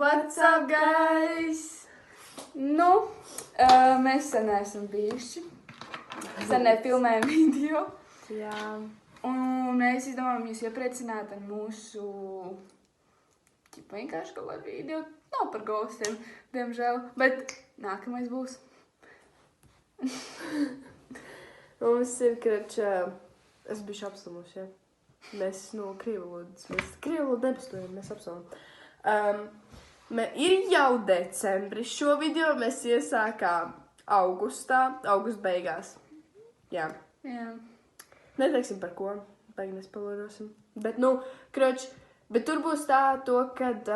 What's up, guys? Nu, mēs sen esam bijuši. Sen nefilmējam video. Jā. Un mēs izdomājam jūs iepriecināt ar mūsu vienkārši kaut kādu video. Nav par ghostiem, diemžēl, bet nākamais būs. Mums ir, es biju apsumuši, ja. Mēs no Krievlodas, nebastojam, mēs apsolam. Ir jau decembris, šo video mēs iesākām augusta beigās. Jā. Neteiksim par ko, baigi nespalorosim. Bet, bet tur būs tā to, kad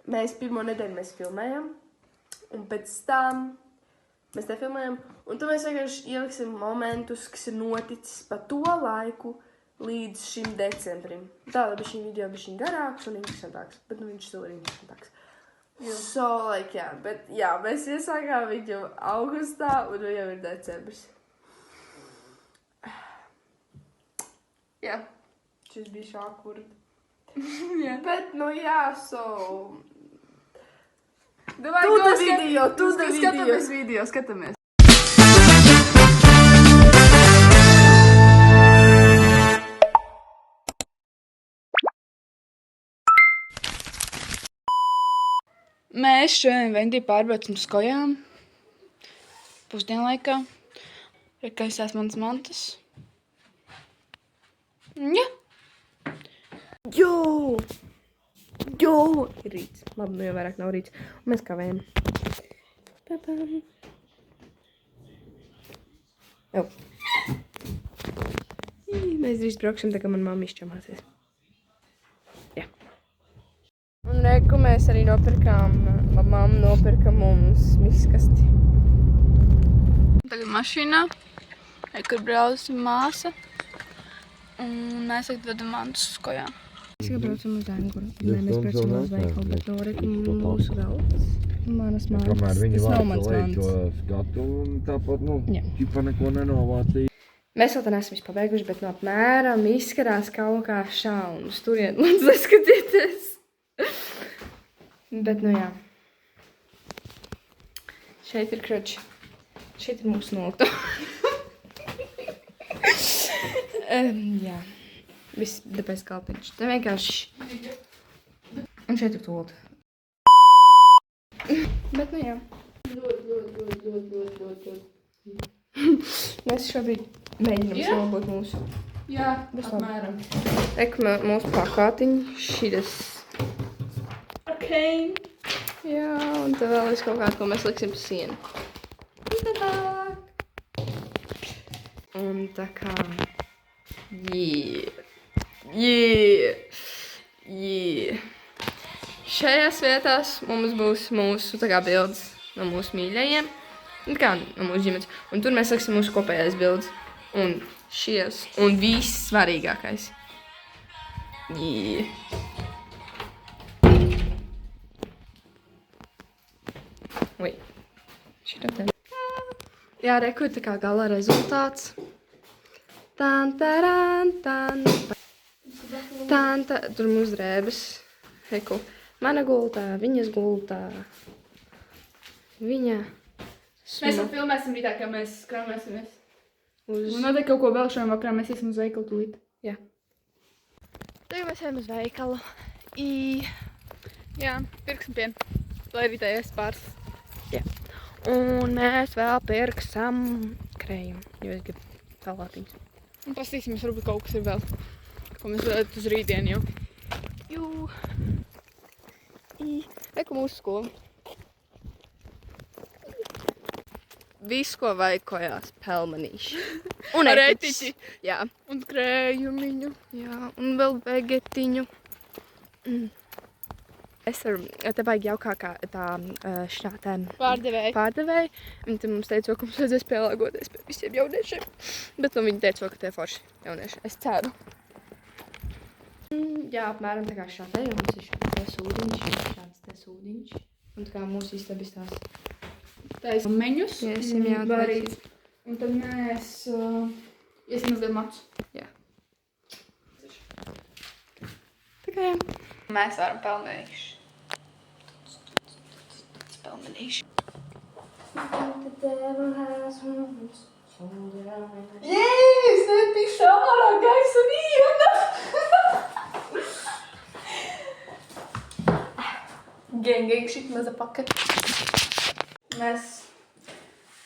mēs pirmo nedēļu mēs filmējam, un pēc tam mēs nefilmējam, un tad mēs vienkārši ieliksim momentus, kas ir noticis pa to laiku līdz šim decembrim. Tā, lai šī video bija garāks un interesantāks, bet viņš vēl ir interesantāks. Bet mēs iesākām video augustā, un jau ir decembris. Jā. Šis bija šākurt. Jā. Bet, Skatāmies. Mēs šodien Vendi pārbraucam uz kojām. Pusdienlaikā. Ir kaisās manas mantas. Jā. Jo! Ir rīts. Labi, jau vairāk nav rīts. Un mēs kavējam. Papam. Jau. Mēs drīz brauksim, tā kā man mamma izčamāsies. Jā. Un reku mēs arī nopirkām, mamma nopirka mums miskasti. Tagad mašīnā, kur brauc māsa. Un mēs tagad vedam mantus uz kojām. Mēs braucam uz Dēnguru. Mēs braucam uz veikalu, bet reku mūsu velts. Manas mantas. Kamēr viņi Tas nav vāca mans leju mantas. to skatu un tāpat, Jā. ķipa neko nenovācīja. Mēs vēl tā neesam visu pabeiguši, bet apmēram izskatās kaut kā šaunas. Turiet, lūdzu, neskatieties. Bet, jā. Šeit ir kroči. Šeit ir mūsu nokta. Jā. Viss debes kalpiņš. Te vienkārši. Un šeit ir tolta. Bet, jā. Mēs šobrīd mēģinām salabot mūsu. Jā, apmēram. Reku mūsu plakātiņi. Šitas. Okay. Jā, un te vēl ir kaut kāda, ko mēs liksim pa sienu. Un tā kā... Šajās vietās mums būs mūsu tā kā bildes no mūsu mīļajiem. Un kā no mūsu ģimenes. Un tur mēs liksim mūsu kopējais bildes. Un šies. Un viss svarīgākais. Ui. Šitā te. Jā, reku ir tā kā gala rezultāts. Tur mums drēbes. Reku. Mana gultā, viņas gultā. Viņa. Mēs vēl filmēsim rītā, kā mēs skrāmēsimies. Uz... Un noteikti kaut ko vēl šodien vakarā mēs iesim uz veikalu tūlīt. Jā. Tagad mēs ejam uz veikalu. Jā, pirksim pienu. Lai rītā ēst pāris. Jā. Un mēs vēl pirksam krējumu, jo es gribu salātiņus. Un pastīsimies, varbūt kaut kas ir vēl, ko mēs varētu uz rītdienu jau. Reku mūsu skola. Visu, ko vajag kojās, pelmanīši. Un Ar etiķi. Jā. Un krējumiņu. Jā, un vēl vegetiņu. Te vajag jaukākā tā pārdevēja. Viņa te mums teica, ka mums vajadzēs pielāgoties pie visiem jauniešiem. Bet viņi teica, ka tie forši jaunieši. Es ceru. Jā, apmēram tā kā šādā. Mums ir šāds sūdiņš. Un tā kā mūsu istabas tās. Taisam meņus. Iesim, jā, varīt. Un tad mēs iesim uz matus. Jā. Tā kā jā. Mēs varam pelnījuši. Jēs, nepišu ārā gaisa viena! Geng, šit maza paka. Mēs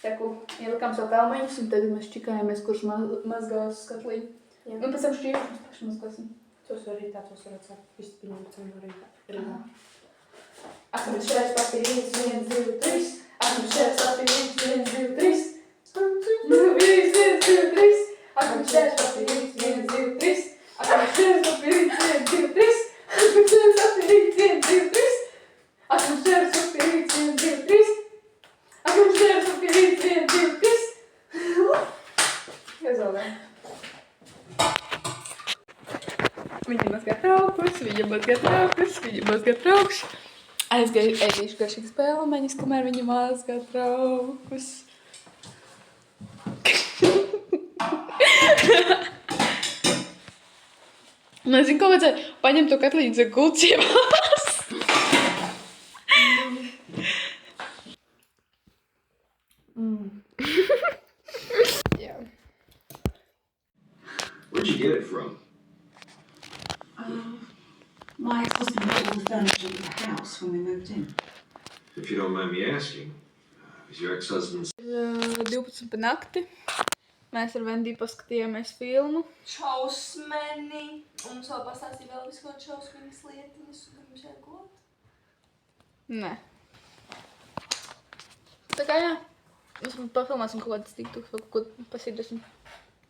teku ielikām savu pelmeņus un tagad mēs čikājamies, kurš mazgās skatlī. Un pēc tam šķīruši mēs paši mazgāsim. Tos var rītā, tos var atsākt. Viss pieņemts no rītā. 8, 4, 5, 1, 2, 3. 8, 4, 5, 1, 2, 3. 1, 2, 3. 8, 4, 5, 1, 2, 3. 8, 4, 5, 1, 2, 3. 8, 4, 5, 1, 2, 3. 8, 4, 5, 1, 2, 3. 8, 4, 5, 1, 2, 3. Resolvē. Viņa mazgā traukus, viņa mazgā traukus, viņa mazgā traukus. Aizgāju ēdīšu garšīgas pelmeņus, kamēr viņa mazgā traukus. Nezinu, ko vajadzēja paņemt to katlīdzi gulciemās. Jā. Where'd you get it from? My ex-husband bought all the furniture in the house when we moved in. If you don't mind me asking, is your ex-husband... 12 pa nakti. Mēs ar Vendiju paskatījāmies filmu. Šausmeni! Un mums vēl pastāstīja vēl visu kaut šausmīgas lietiņas, un mums jāgūt. Nē. Tā kā jā. Mēs pafilmāsim kaut kādas tiktuks, vai kaut ko pasīdasim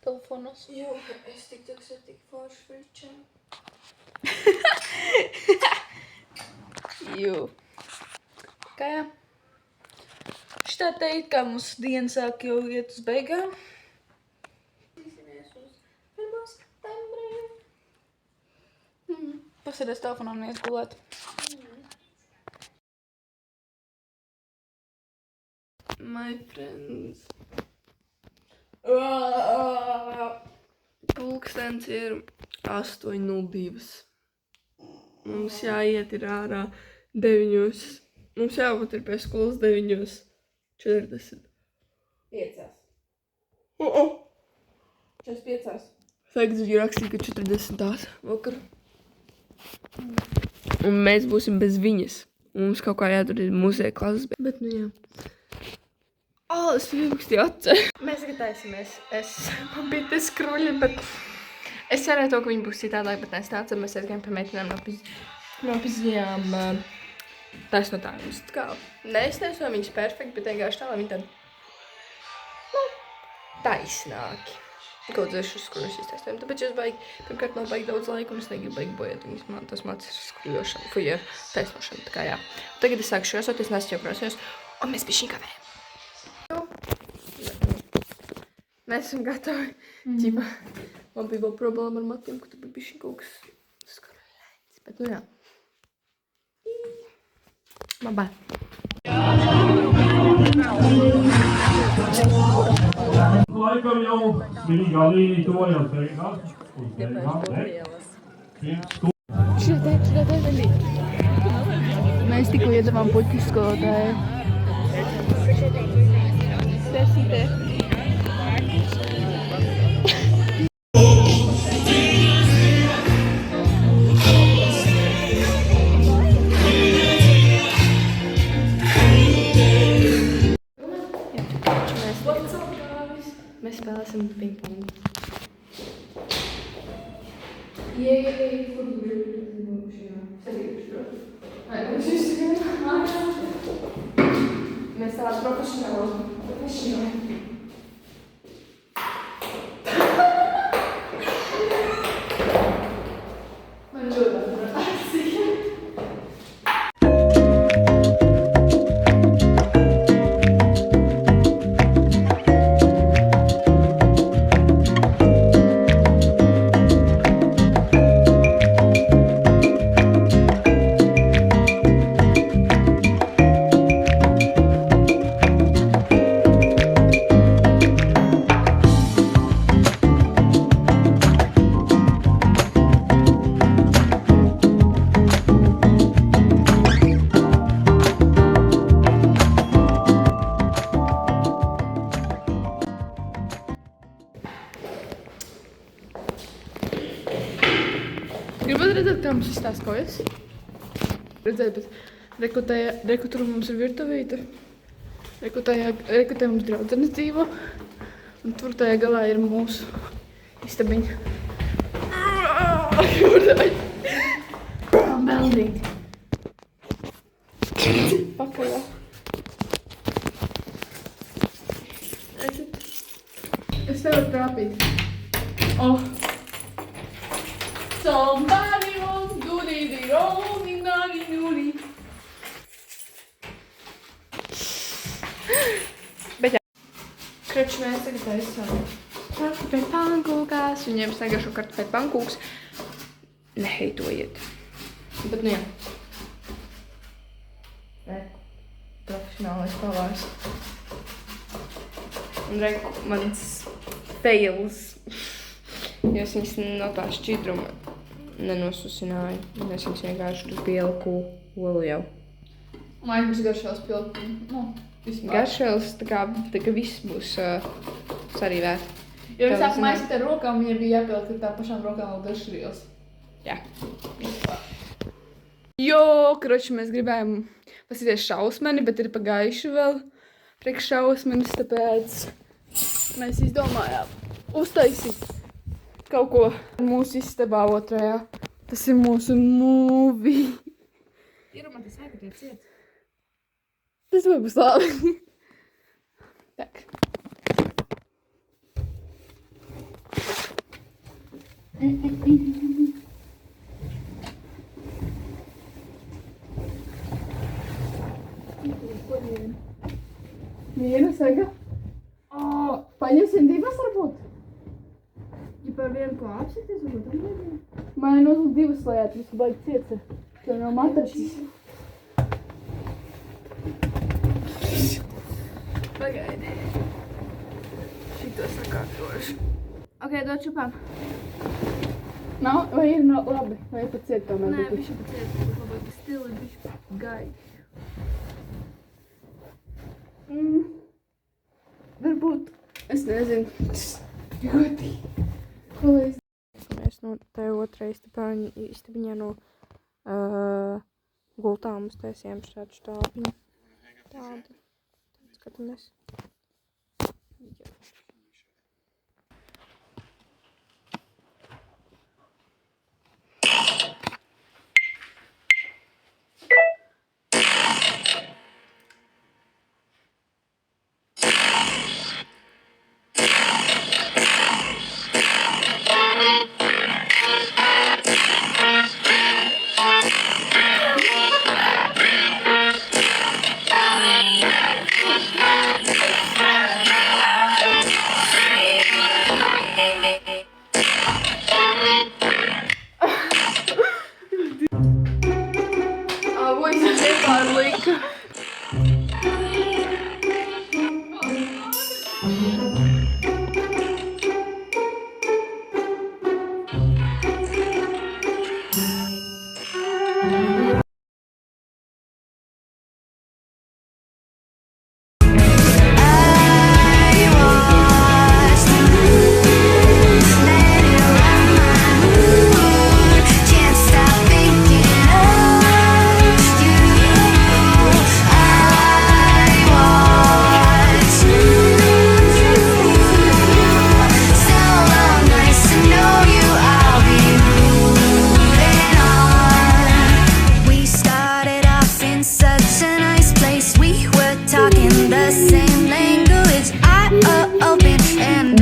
telefonos. Jo, es tiktuks ar tik foršu fričiem. Jū. Kā jā. Šitā teikt, kā mums diena sāk jau iet uz beigām. Tīsimies uz 1. septembrī. Pasēdēs telefonā un ies gulēt. My friends. Pulkstens ir 8:02. Mums jāiet ir ārā 9. Mums jābūt ir pie skolas 9:40. 5. 45. Tagad ir rakstīja, ka 40. vakar. Un mēs būsim bez viņas. Mums kaut kā jātur ir muzeja klases, bet nu jā. Es vilksti atceru. Mēs tagad taisimies. Man bija te skruļi, bet es cerēju to, ka viņi būs citādāk, bet es nācu, mēs aizgājām pie meitenēm nopizījām taisnotājumus. Tā kā neiztaisojam viņas perfekti, bet vienkārši tā, lai viņi tad, taisnāki. Kaut dzēšu skruļus iztaisojam. Tāpēc es pirmkārt nav baigi daudz laika, un es negribu baigi bojāt viņas. Man tas mācīs skruļošanu, taisnošanu, tā kā jā. Tagad es sāku šosoties, nesu jau krāsojos, un mēs bišķiņ kavējam. Mēs esam gatavi. Ķipa, man bija vēl problēma ar matiem, ka tu bija bišķiņ kaut kas skrulēns. Bet nu jā. Bye. Laikam jau svinīgā līnija tojās Šitā Vendī. Mēs tikko iedavām puķu skolotāju. Sesītē. Mēs spēlēsim pingpongu. Mēs tādu profesionāli. Man ļoti mums izstāst kojas. Redzēt, bet reku tur mums ir virtuvīte. Reku te mums draudzenes dzīvo. Un tur tajā galā ir mūsu istabiņa. Beldīgi. Pakaļā. Es tev varu trāpīt. Oh. Somebody wants do-di-di-do-di-do-di. Bet jā. Kraču mēs tagad taisām kartupeļu pankūkās. Viņiem sagašo kartupeļu pankūks. Neheitojiet. Bet nu jā. Nē. Profesionālais pavārs. Un reku mans fails. Jo es viņas no tā šķidruma nenosusināju. Es viņas vienkārši tur pieliku olu jau. Man būs garšēls pilki. Nu, vispār. Garšēls tā kā viss būs sarīvēt. Jo es sāku maisīt ar rokām, viņai bija jāpieliek ar tā pašām rokām vēl garšēls. Jā. Jo, kroči, mēs gribējām pasīties šausmeni, bet ir pagājuši vēl priekš šausmenis, tāpēc mēs izdomājām uztaisīt kaut ko mūsu istabā otrajā. Tas ir mūsu movie. Ierumā tas vajag, ka tie ciet. Tas vai būs labi. Tak. Viena saga. Paņemsim divas varbūt? Ja par vienu ko apsities, varbūt tam vienu? Man uzlikt divas lējāt, visu baigi ciets. Tev nav matračas. Pagaidi. Šito sakārtošu. Ok, dod čupām. Nav? Vai ir labi? Vai ir pat ciet tomēr? Nē, bišķi pat ciet. Labāk stili, bišķi gaidi. Varbūt, es nezinu. Ļoti. Ko lai es... Mēs no te otrā istabiņā no gultām uztaisījām šādu štābiņu. Tādu. Skatāmies.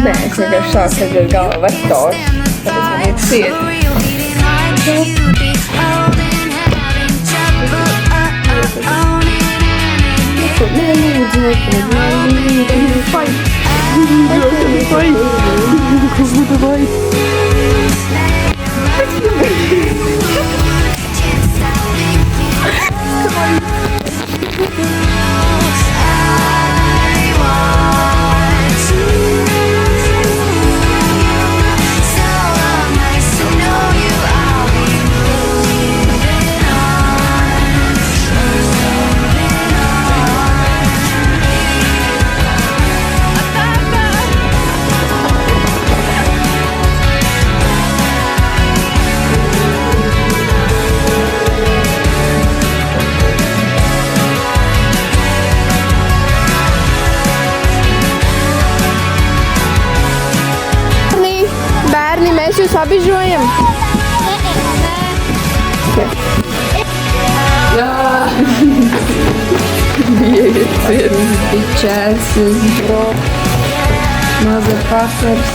Nē, es vienkārši sāku ar galva vektors, tāpēc man ir cieti. Pabežojam! Bičēsis, bro. Motherfuckers.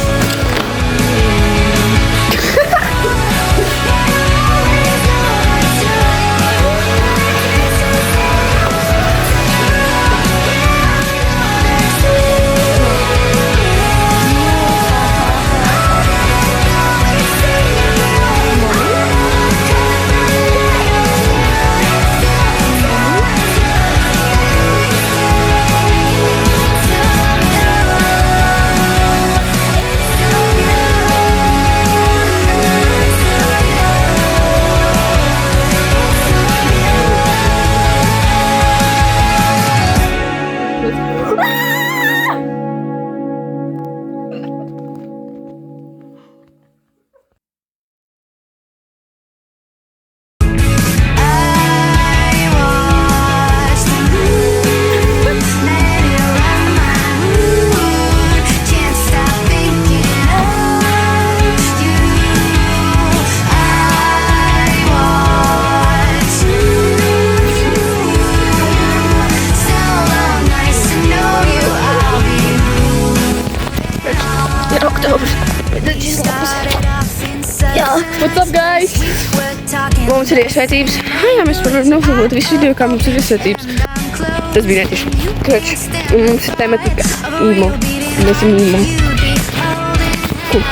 What's up, guys? Mums ir iesvētības. Jā, mēs varam nofilmot visu video, kā mums ir iesvētības. Tas bija netieši. Kroč, un mums ir tematika īmo. Mēs esam īmo. Cool.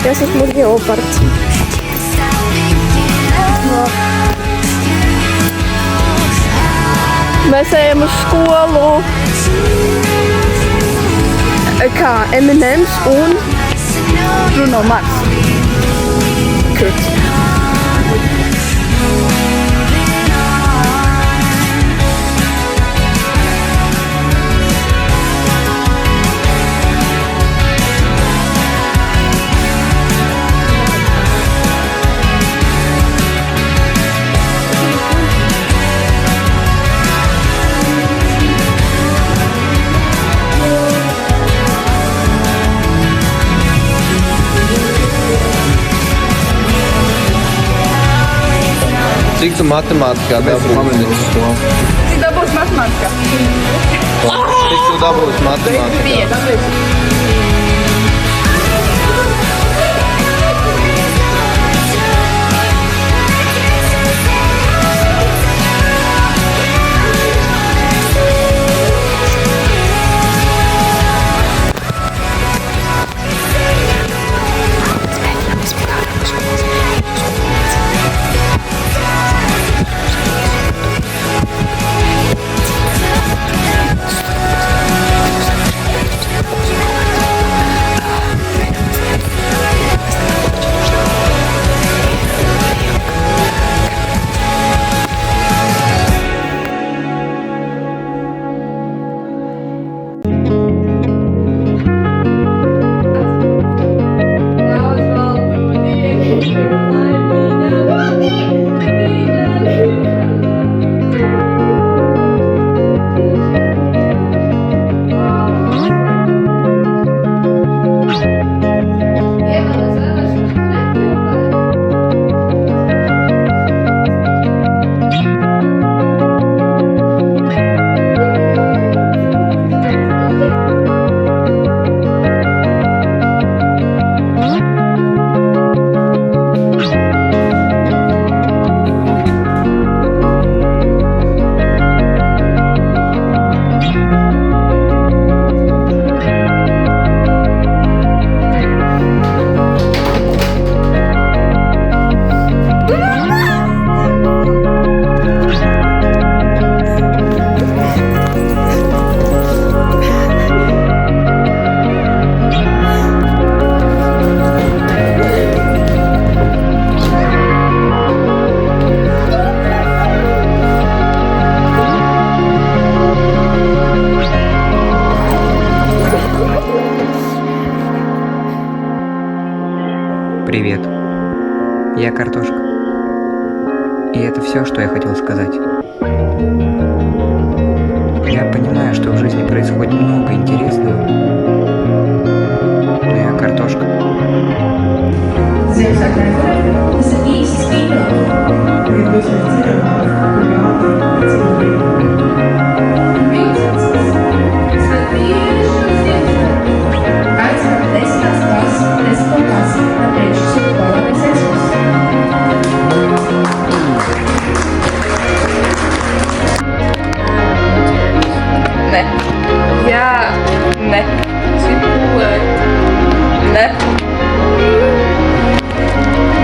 Tas esmu leopards. Mēs ejam uz skolu kā Eminems un Bruno Mars. Kurz. Cik tu matemātikā dabūsi? Dabūs matemātikā. Cik tu dabūsi matemātikā? Привет. Я картошка. И это все, что я хотел сказать. Я понимаю, что в жизни происходит много интересного, но я картошка. Ziemassvētku tas ir īsts spīdot. Ne. Jā, ne. Cipulēt. Ne.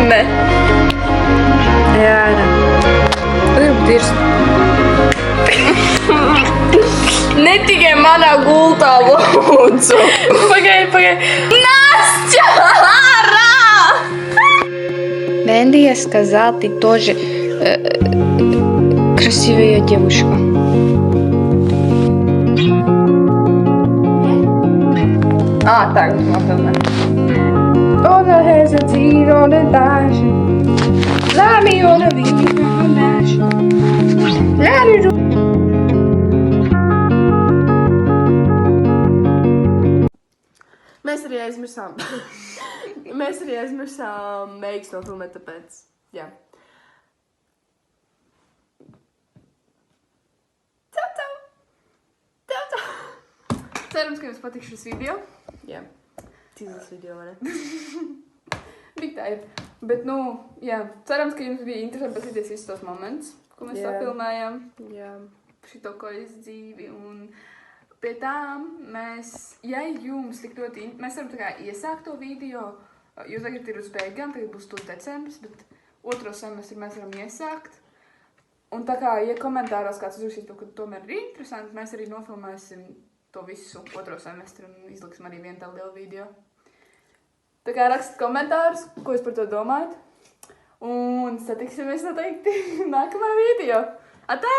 Ne. Jā, ne. Gribu dirst. Ne tikai manā gultā, lūdzu. Pagaid. Настя! Ара! Венди сказал, ты тоже красивая девушка. Так, напевно. All I hesitate on the dash. Fly me on a beat from dash. Mēs arī aizmirsām meigas nofilmēt, tāpēc, jā. Čau! Cerams, ka jums patiks šis video. Jā. Cīzes video, vai ne? Tik tā ir. Bet, jā, cerams, ka jums bija interesanti paskatīties visus tos momentus, ko mēs safilmējām. Jā. Šito koļas dzīvi un pie tām mēs, ja jums tik ļoti, mēs varam tā kā iesākt to video, jo tagad ir uz beigām, tagad būs to decembris, bet otro semestri mēs varam iesākt. Un tā kā, ja komentāros kāds uzrakstīs to, ka tomēr ir interesanti, mēs arī nofilmēsim to visu otro semestri un izliksim arī vienu tādu lielu video. Tā kā rakstiet komentārus, ko jūs par to domājat. Un satiksimies noteikti nākamajā video. Atā!